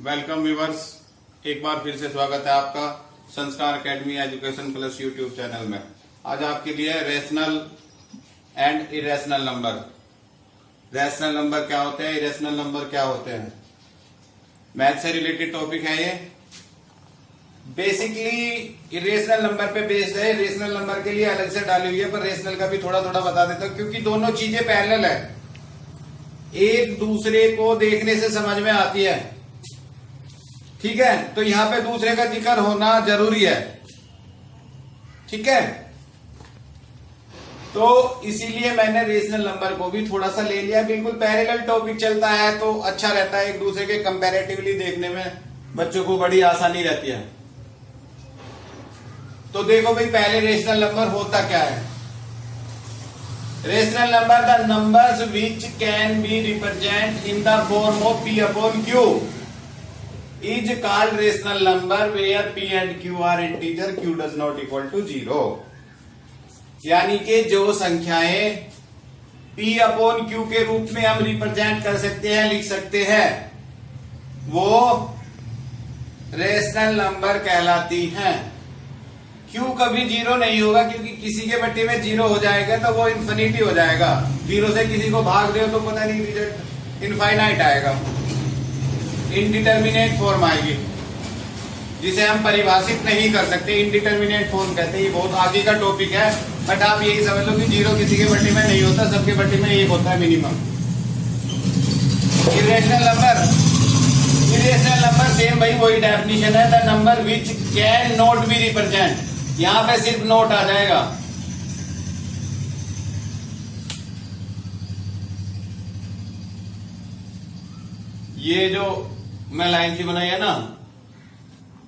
Welcome viewers, एक बार फिर से स्वागत है आपका संस्कार academy education plus YouTube channel में। आज आपके लिए rational and irrational number. Rational number क्या होते हैं, इरेशनल नंबर क्या होते हैं, मैथ से रिलेटेड टॉपिक है ये। बेसिकली इरेशनल नंबर पे बेस्ड है। रेशनल नंबर के लिए अलग से डाली हुई है, पर रेशनल का भी थोड़ा थोड़ा बता देता हूं क्योंकि दोनों चीजें पैरेलल है, एक दूसरे को देखने से समझ में आती है। ठीक है, तो यहां पे दूसरे का जिक्र होना जरूरी है। ठीक है, तो इसीलिए मैंने रेशनल नंबर को भी थोड़ा सा ले लिया। बिल्कुल पैरेलल टॉपिक चलता है तो अच्छा रहता है, एक दूसरे के कंपैरेटिवली देखने में बच्चों को बड़ी आसानी रहती है। तो देखो भाई, पहले रेशनल नंबर होता क्या है। Rational number the numbers which can be represent in the form of p upon q is called rational number where p and q are integer, q does not equal to 0। यानी कि जो संख्याएं p upon q के रूप में हम represent कर सकते हैं, लिख सकते हैं, वो रेशनल नंबर कहलाती हैं। q कभी 0 नहीं होगा क्योंकि किसी के बट्टे में 0 हो जाएगा तो वो इन्फिनिटी हो जाएगा। 0 से किसी को भाग दे तो पता नहीं रिजल्ट इनफाइनाइट आएगा, इनडिटर्मिनेट फॉर्म आएगी, जिसे हम परिभाषित नहीं कर सकते, इनडिटर्मिनेट फॉर्म कहते हैं। ये बहुत आगे का टॉपिक है, बट आप यही समझ लो कि 0 किसी के बट्टे में नहीं होता, सबके बट्टे में 1 होता है मिनिमम। इरेशनल नंबर सेम भाई वही डेफिनेशन है, the number which can not be represent. यहां पे सिर्फ नोट आ जाएगा। ये जो मैं लाइन सी बनाई है ना,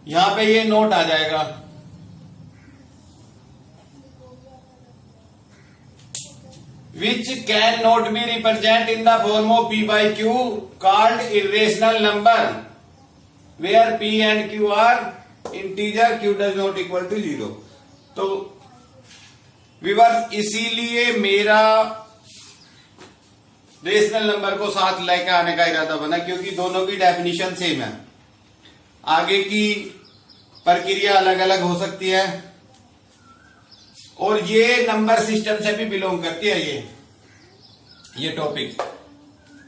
यहां पे ये नोट आ जाएगा। Which can not be represent in the form of p by q called irrational number where p and q are integer, q does not equal to 0। तो व्यूअर्स, इसीलिए मेरा रेशनल नंबर को साथ लेकर आने का इरादा बना क्योंकि दोनों की डेफिनेशन सेम है। आगे की प्रक्रिया अलग अलग हो सकती है और ये नंबर सिस्टम से भी बिलोंग करती है ये टॉपिक।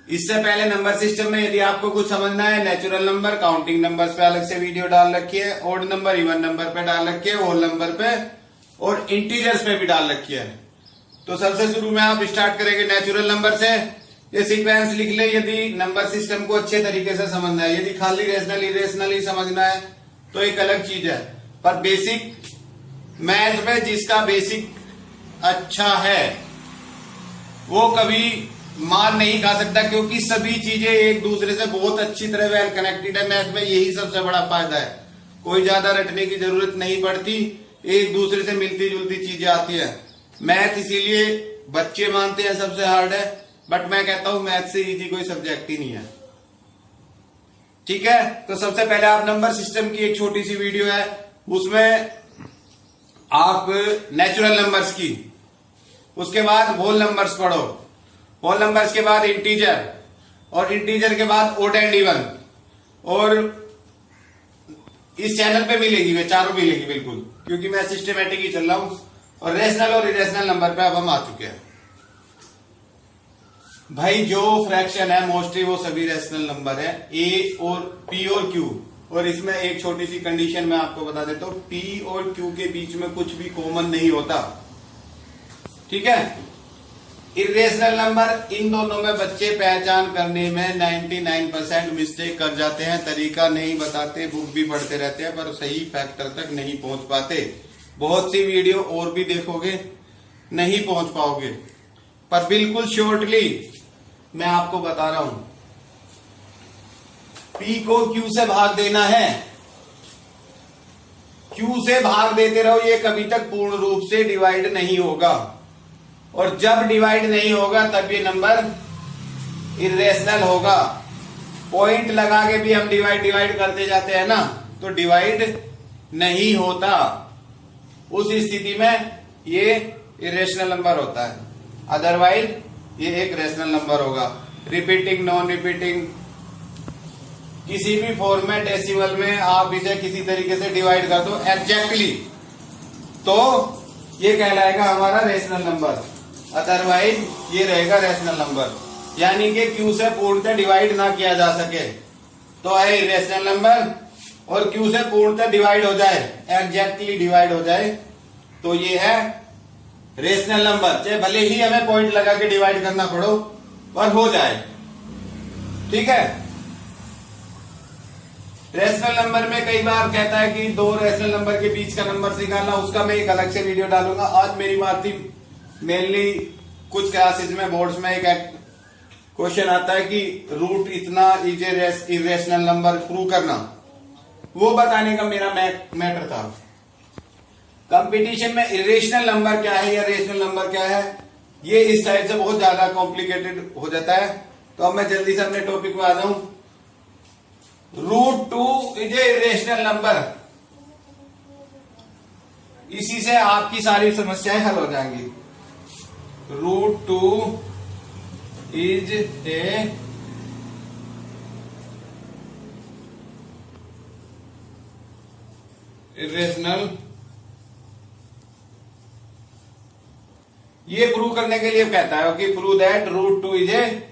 इससे पहले नंबर सिस्टम में यदि आपको कुछ समझना है, नेचुरल नंबर, काउंटिंग नंबर्स पे अलग से वीडियो डाल रखी है, ऑड नंबर, इवन नंबर पे डाल रखी है, होल नंबर पे और इंटीजर्स पे भी डाल रखी है। तो सबसे शुरू में आप स्टार्ट करेंगे नेचुरल नंबर से। ये सीक्वेंस लिख ले यदि नंबर सिस्टम को अच्छे तरीके से समझना है। यदि खाली रेशनल इरेशनल ही समझना है तो एक अलग चीज है, पर बेसिक मैथ में जिसका बेसिक अच्छा है वो कभी मार नहीं खा सकता, क्योंकि सभी चीजें एक दूसरे से बहुत अच्छी तरह वेल कनेक्टेड है। मैथ में यही सबसे बड़ा फायदा है, कोई ज्यादा रटने की जरूरत नहीं पड़ती, एक दूसरे से मिलती जुलती चीजें आती है। मैथ इसीलिए बच्चे मानते हैं सबसे हार्ड है, बट मैं कहता हूं मैथ से इजी कोई सब्जेक्ट ही नहीं है। ठीक है, तो सबसे पहले आप नंबर सिस्टम की एक छोटी सी वीडियो है, उसमें आप नेचुरल नंबर्स की, उसके बाद होल नंबर्स पढ़ो, होल नंबर्स के बाद इंटीजर, और इंटीजर के बाद ओड एंड इवन। और इस चैनल पे मिलेगी, वे चारों मिलेगी बिल्कुल, क्योंकि मैं सिस्टमेटिक ही चल रहा हूं। और रेशनल और इरेशनल नंबर पे अब हम आ चुके हैं भाई। जो फ्रैक्शन है मोस्टली वो सभी रेशनल नंबर है, ए और पी और क्यू। और इसमें एक छोटी सी कंडीशन मैं आपको बता देता हूं, पी और क्यू के बीच में कुछ भी कॉमन नहीं होता। ठीक है, इरेशनल नंबर, इन दोनों में बच्चे पहचान करने में 99% मिस्टेक कर जाते हैं, तरीका नहीं बताते, बुक भी पढ़ते रहते हैं पर सही फैक्टर तक नहीं पहुंच पाते। बहुत सी वीडियो और भी देखोगे, नहीं पहुंच पाओगे, पर बिल्कुल शॉर्टली मैं आपको बता रहा हूं, P को Q से भाग देना है, Q से भाग देते रहो, ये कभी तक पूर्ण रूप से डिवाइड नहीं होगा। और जब डिवाइड नहीं होगा तब ये नंबर इरेशनल होगा। पॉइंट लगा के भी हम डिवाइड करते जाते हैं ना, तो डिवाइड नहीं होता। उस स्थिति में ये इरेशनल नंबर होता है, अदरवाइज ये एक रेशनल नंबर होगा। रिपीटिंग, नॉन रिपीटिंग, किसी भी फॉर्मेट डेसिमल में आप इसे किसी तरीके से डिवाइड कर दो एग्जैक्टली, तो ये कहलाएगा हमारा रेशनल नंबर, अदरवाइज ये रहेगा रेशनल नंबर। यानी कि क्यू से पूर्णतः डिवाइड ना किया जा सके तो है इरेशनल नंबर, और क्यू से पूर्णतः डिवाइड हो जाए, एग्जैक्टली डिवाइड हो जाए, तो ये है रेशनल नंबर। चाहे भले ही हमें पॉइंट लगा के डिवाइड करना पड़ो पर हो जाए, ठीक है। रेशनल नंबर में कई बार कहता है कि दो रेशनल नंबर के बीच का नंबर निकालना, उसका मैं एक अलग से वीडियो डालूंगा। आज मेरी बात थी मेनली कुछ क्लासेज में बोर्ड्स में एक क्वेश्चन आता है कि रूट इतना इज इरेशनल नंबर प्रूव करना, वो बताने का मेरा मैटर था। कंपटीशन में इरेशनल नंबर क्या है या रेशनल नंबर क्या है, ये इस साइड से बहुत ज्यादा कॉम्प्लिकेटेड हो जाता है। तो अब मैं जल्दी से अपने टॉपिक पे आ जाऊं। √2 इज ए इरेशनल नंबर, इसी से आपकी सारी समस्याएं हल हो जाएंगी। √2 इज ए इरेशनल, ये प्रूव करने के लिए कहता है कि prove that √2 is A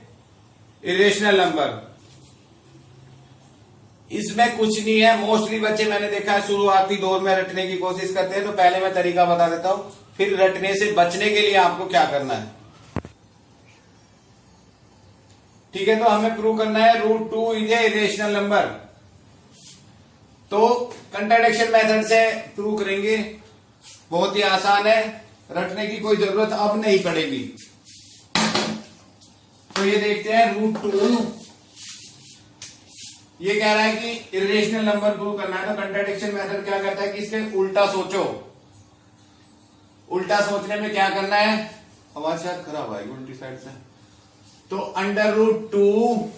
irrational number. इसमें कुछ नहीं है, मोस्टली बच्चे मैंने देखा है शुरुआती दौर में रटने की कोशिश करते हैं, तो पहले मैं तरीका बता देता हूं, फिर रटने से बचने के लिए आपको क्या करना है, ठीक है। तो हमें प्रूव करना है √2 इज ए इरेशनल नंबर, तो कंट्राडिक्शन मेथड से प्रूव करेंगे। बहुत ही आसान है, रटने की कोई जरूरत अब नहीं पड़ेगी। तो ये देखते हैं √2, ये कह रहा है कि इरेशनल नंबर प्रूव करना है, तो कंट्राडिक्शन मेथड क्या कहता है कि इसके उल्टा सोचो। उल्टा सोचने में क्या करना है, आवाज शायद खराब आएगी उल्टी साइड से, तो √2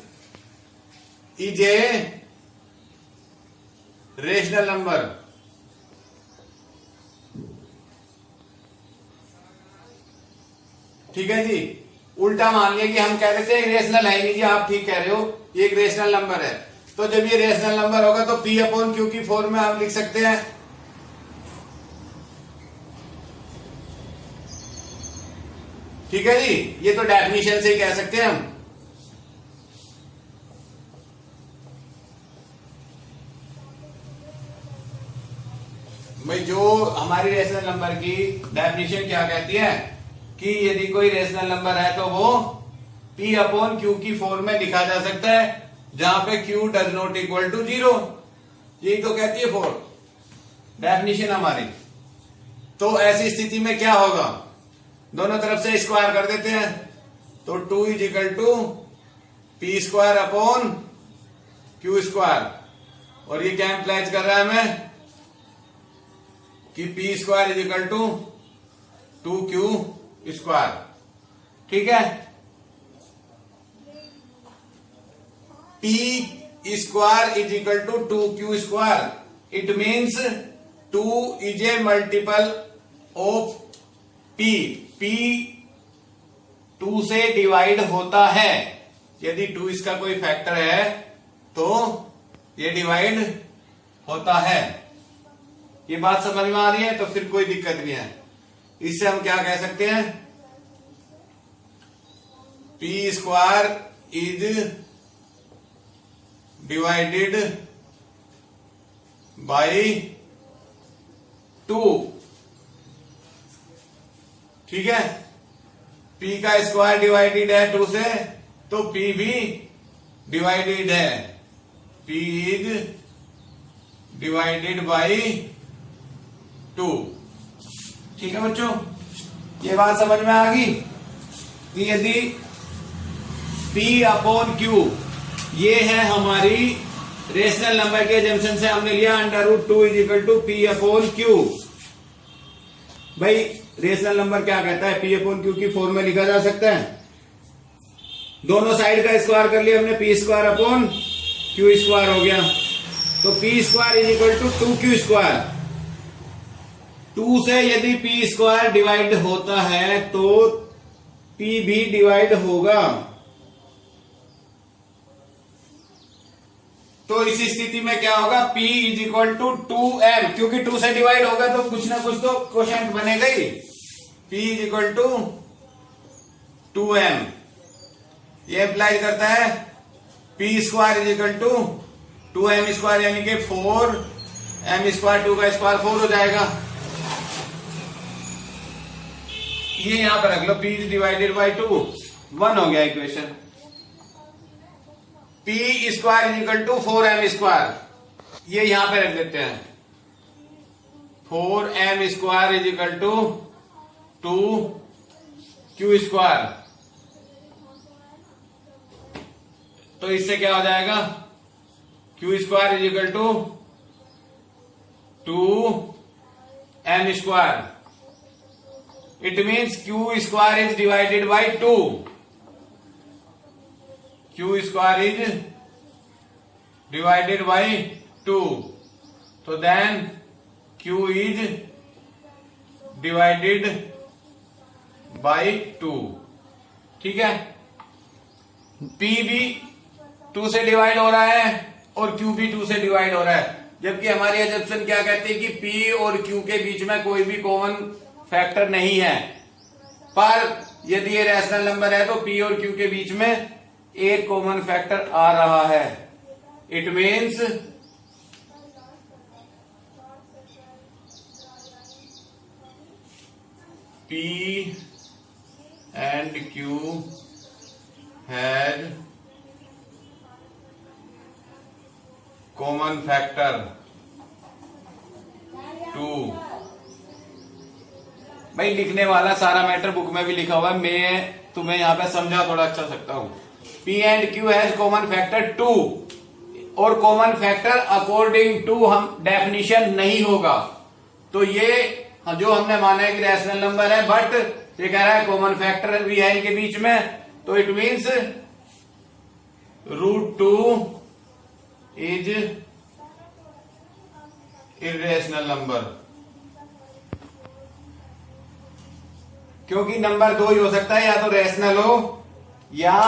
इज ए रेशनल नंबर, ठीक है जी। उल्टा मान लिया कि हम कह रहे थे रेशनल है नहीं जी, आप ठीक कह रहे हो, ये एक रेशनल नंबर है। तो जब ये रेशनल नंबर होगा तो P/Q की फॉर्म में आप लिख सकते हैं, ठीक है जी। ये तो डेफिनेशन से ही कह सकते हैं हम। भाई जो हमारी रेशनल नंबर की डेफिनेशन क्या कहती है कि यदि कोई रेशनल नंबर है तो वो P/Q की फॉर्म में लिखा जा सकता है, जहां पे Q does not equal to 0, यही तो कहती है फॉर्म डेफिनेशन हमारी। तो ऐसी स्थिति में क्या होगा, दोनों तरफ से स्क्वायर कर देते हैं, तो 2 इज इक्वल टू P²/Q², और ये क्या इम्प्लाइज कर रहा है हमें कि P² is equal to 2Q², ठीक है। P² is equal to 2Q², it means 2 is a multiple of P। P 2 से डिवाइड होता है, यदि 2 इसका कोई फैक्टर है तो ये डिवाइड होता है। ये बात समझ में आ रही है, तो फिर कोई दिक्कत नहीं है। इससे हम क्या कह सकते हैं, P² इज डिवाइडेड बाय 2, ठीक है। P का स्क्वायर डिवाइडेड है 2 से, तो P भी डिवाइडेड है, P इज डिवाइडेड बाय 2, ठीक है बच्चों। ये बात समझ में आ गई कि यदि P/Q ये है हमारी रेशनल नंबर के जंक्शन से हमने लिया √2 इज इक्वल टू P/Q। भाई रेशनल नंबर क्या कहता है, P/Q की फॉर्म में लिखा जा सकता है, दोनों साइड का स्क्वायर कर लिया हमने, P²/Q² हो गया, तो P² is equal to 2Q²। 2 से यदि P² डिवाइड होता है तो P भी डिवाइड होगा, तो इस स्थिति में क्या होगा, P is equal to 2m, क्योंकि 2 से डिवाइड होगा तो कुछ ना कुछ तो कोशेंट बनेगा ही। P is equal to 2m, ये अप्लाई करता है। P square is equal to 2m square, यानी कि 4m स्क्वायर, 2 का स्क्वायर 4 हो जाएगा। ये यहां पर रख लो, P इज डिवाइडेड बाई 2, 1 हो गया equation. P square is equal to 4m square, ये यहां पे रख देते हैं। 4m square is equal to 2q square, तो इससे क्या हो जाएगा, q square is equal to 2m square. It means q square is divided by 2, q square is divided by 2, तो then q is divided by 2, ठीक है। p भी 2 से डिवाइड हो रहा है और q भी 2 से डिवाइड हो रहा है, जबकि हमारी अजम्पशन क्या कहती है कि p और q के बीच में कोई भी कॉमन फैक्टर नहीं है। पर यदि ये रैशनल नंबर है तो p और q के बीच में एक कॉमन फैक्टर आ रहा है। It means P and Q had common factor 2। भाई लिखने वाला सारा मैटर बुक में भी लिखा हुआ है, मैं तुम्हें यहां पे समझा थोड़ा अच्छा सकता हूं। P and Q has common factor 2, और कॉमन फैक्टर अकॉर्डिंग टू हम डेफिनेशन नहीं होगा। तो ये जो हमने माना है कि रैशनल नंबर है, बट ये कह रहा है कॉमन फैक्टर भी है इनके बीच में, तो it means √2 is irrational number, क्योंकि नंबर 2 ही हो सकता है, या तो रैशनल हो या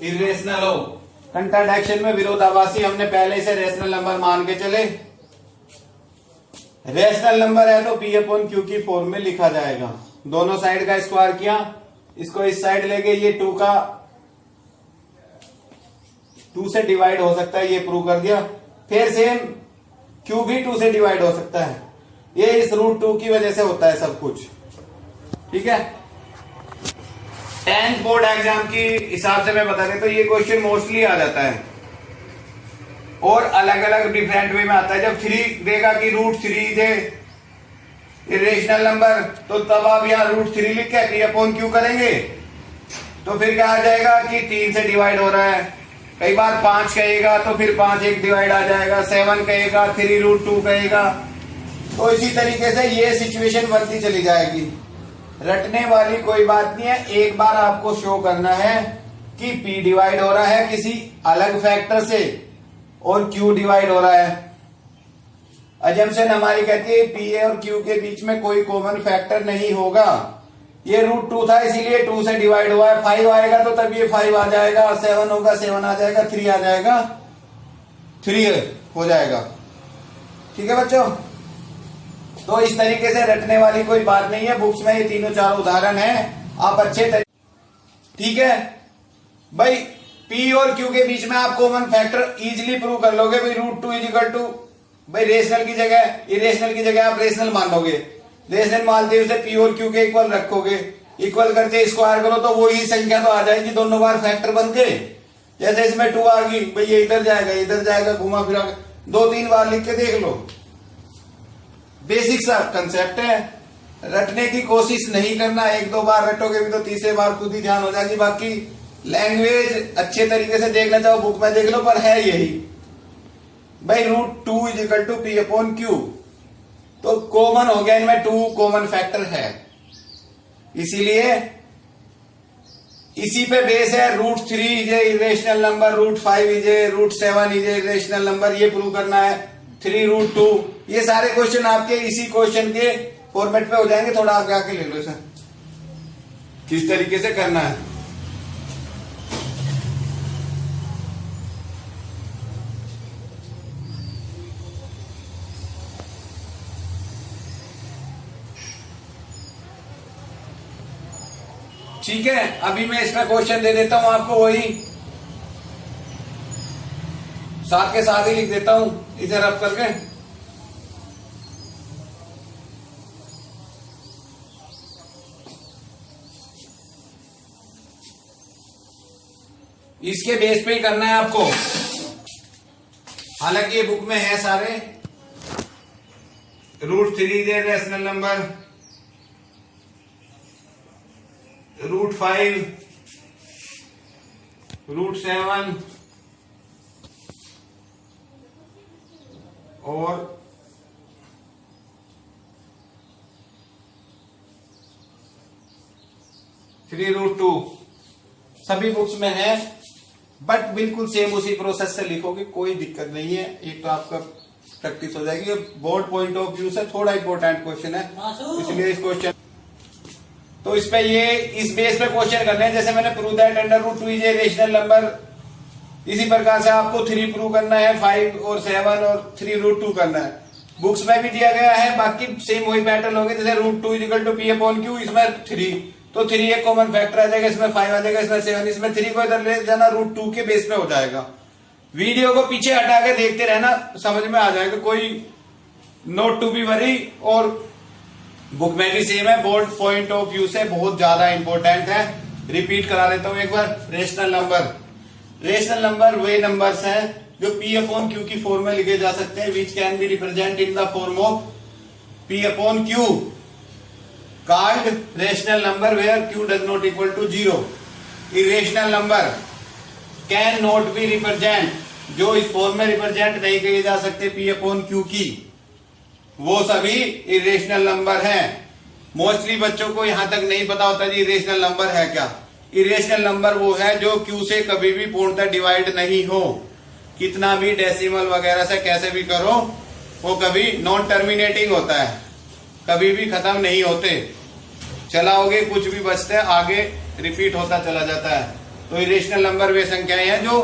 इरेशनल हो। कंट्राडिक्शन में विरोधाभासी, हमने पहले से रैशनल नंबर मान के चले। रैशनल नंबर है तो P अपॉन Q की फॉर्म में लिखा जाएगा। दोनों साइड का स्क्वायर किया, इसको इस साइड ले गए, ये 2 से डिवाइड हो सकता है, ये प्रूव कर दिया। फिर सेम Q भी 2 से डिवाइड हो सकता है, ये इस √2 की वजह से होता है सब कुछ, ठीक है। 10th बोर्ड एग्जाम की हिसाब से मैं बता दें तो ये क्वेश्चन मोस्टली आ जाता है, और अलग अलग डिफरेंट वे में आता है। जब 3 देगा कि √3 है इरेशनल नंबर, तो तब आप यहाँ √3 लिख के P अपॉन Q करेंगे, तो फिर क्या आ जाएगा कि 3 से डिवाइड हो रहा है। कई बार 5 कहेगा तो फिर 5 एक डिवाइड आ जाएगा, 7 कहेगा, 3√2 कहेगा, तो इसी तरीके से ये सिचुएशन बनती चली जाएगी। रटने वाली कोई बात नहीं है, एक बार आपको शो करना है कि P डिवाइड हो रहा है किसी अलग फैक्टर से और Q डिवाइड हो रहा है। अजम्पशन हमारी कहती है P और Q के बीच में कोई कॉमन फैक्टर नहीं होगा। ये √2 था इसीलिए 2 से डिवाइड हुआ है, 5 आएगा तो तब ये 5 आ जाएगा, 7 होगा 7 आ जाएगा, 3 आ जाएगा 3 हो जाएगा, ठीक है बच्चों। तो इस तरीके से रटने वाली कोई बात नहीं है, बुक्स में ये तीनों 4 उदाहरण हैं, आप अच्छे ठीक है भाई। P और Q के बीच में आप कॉमन फैक्टर इजीली प्रूव कर लोगे भाई। √2 इज इक्वल टू भाई रेशनल की जगह इरेशनल की जगह आप रेशनल मान लोगे, रेशनल मानते उसे P और Q के इक्वल रखोगे, इक्वल करके स्क्वायर करो तो वही संख्या तो आ जाएगी, दोनों बार फैक्टर बन के। जैसे इसमें 2 आ गई भाई, ये इधर जाएगा घुमा फिरा 2-3 बार लिख के देख लो। बेसिक सा कंसेप्ट है, रटने की कोशिश नहीं करना, 1-2 बार रटोगे भी तो तीसरे बार खुद ही ध्यान हो जाएगी। बाकी लैंग्वेज अच्छे तरीके से देखना चाहो बुक में देख लो, पर है यही भाई। √2 is equal to P upon Q, तो कॉमन हो गया, इनमें 2 कॉमन फैक्टर है, इसीलिए इसी पे बेस है। √3 is a irrational number, √5 is a, √7 is a irrational number, ये प्रूव करना है। 3√2, ये सारे क्वेश्चन आपके इसी क्वेश्चन के फॉर्मेट पे हो जाएंगे। थोड़ा आगे आके ले लो सर, किस तरीके से करना है। ठीक है, अभी मैं इसका क्वेश्चन दे देता हूं आपको, वही साथ के साथ ही लिख देता हूं इसे रब करके। इसके बेस पे ही करना है आपको, हालांकि ये बुक में है सारे। √3 इज रेशनल नंबर, √5, √7 और √3 सभी बुक्स में है, बट बिल्कुल सेम उसी प्रोसेस से लिखोगे, कोई दिक्कत नहीं है। एक तो आपका प्रैक्टिस हो जाएगी। बोर्ड पॉइंट ऑफ व्यू से थोड़ा इंपॉर्टेंट क्वेश्चन है, इसलिए इस क्वेश्चन तो इस पे ये इस बेस पे क्वेश्चन करने हैं। जैसे मैंने prove that √2 is a rational number, इसी प्रकार से आपको 3 प्रूव करना है, 5 और 7 और 3√2 करना है। बुक्स में भी दिया गया है, बाकी सेम वही पैटर्न होंगे। जैसे √2 = P/Q, इसमें 3 तो 3 एक कॉमन फैक्टर आ जाएगा, इसमें 5 आ जाएगा, इसमें 7, इसमें 3 को इधर ले जाना, √2 के बेस पे हो जाएगा। वीडियो को पीछे हटा के देखते रहना, समझ में आ जाएगा, कोई नोट टू बी वरी। और बुक में भी सेम है, बोर्ड पॉइंट ऑफ व्यू से बहुत ज्यादा इंपॉर्टेंट है। रिपीट करा देता हूं एक बार। रेशनल नंबर वे नंबर्स हैं जो P/Q की फॉर्म में लिखे जा सकते हैं, which can be represent in the form of P/Q, called rational number where Q does not equal to 0. Irrational number can not be represent, जो इस फॉर्म में रिप्रेजेंट नहीं किए जा सकते P/Q की, वो सभी इरेशनल नंबर हैं। मोस्टली बच्चों को यहां तक नहीं पता होता जी इरेशनल नंबर है क्या। इरेशनल नंबर वो है जो Q से कभी भी पूर्णतः डिवाइड नहीं हो, कितना भी डेसिमल वगैरह से कैसे भी करो, वो कभी नॉन टर्मिनेटिंग होता है, कभी भी खत्म नहीं होते। चलाओगे कुछ भी बचता है, आगे रिपीट होता चला जाता है। तो इरेशनल नंबर वे संख्याएं हैं जो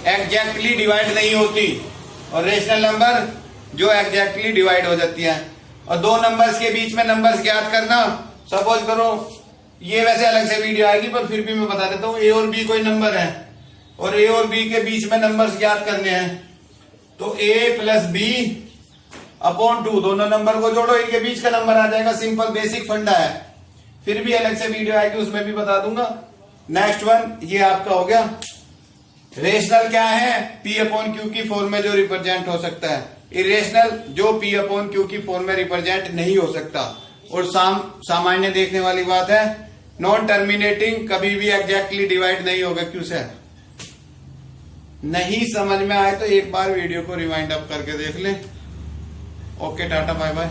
एग्जैक्टली डिवाइड नहीं होती, और रेशनल नंबर जो एग्जैक्टली डिवाइड हो जाती है। और दो नंबर्स के बीच में नंबर्स ज्ञात करना, सपोज करो, ये वैसे अलग से वीडियो आएगी पर फिर भी मैं बता देता हूँ। A और B कोई नंबर है और A और B के बीच में नंबर्स ज्ञात करने हैं, तो A + B/2, दोनों नंबर को जोड़ो, इनके बीच का नंबर आ जाएगा। सिंपल बेसिक फंडा है, फिर भी अलग से वीडियो आएगी उसमें भी बता दूंगा। नेक्स्ट वन ये आपका हो गया। रेशनल क्या है? P/Q की फॉर्म में जो रिप्रेजेंट हो सकता है। इरेशनल जो P/Q की फॉर्म में रिप्रेजेंट नहीं हो सकता। और सामान्य देखने वाली बात है, नॉन टर्मिनेटिंग, कभी भी एग्जैक्टली डिवाइड नहीं होगा Q से। नहीं समझ में आए तो एक बार वीडियो को रिवाइंड अप करके देख ले। Okay, ta-ta, bye bye.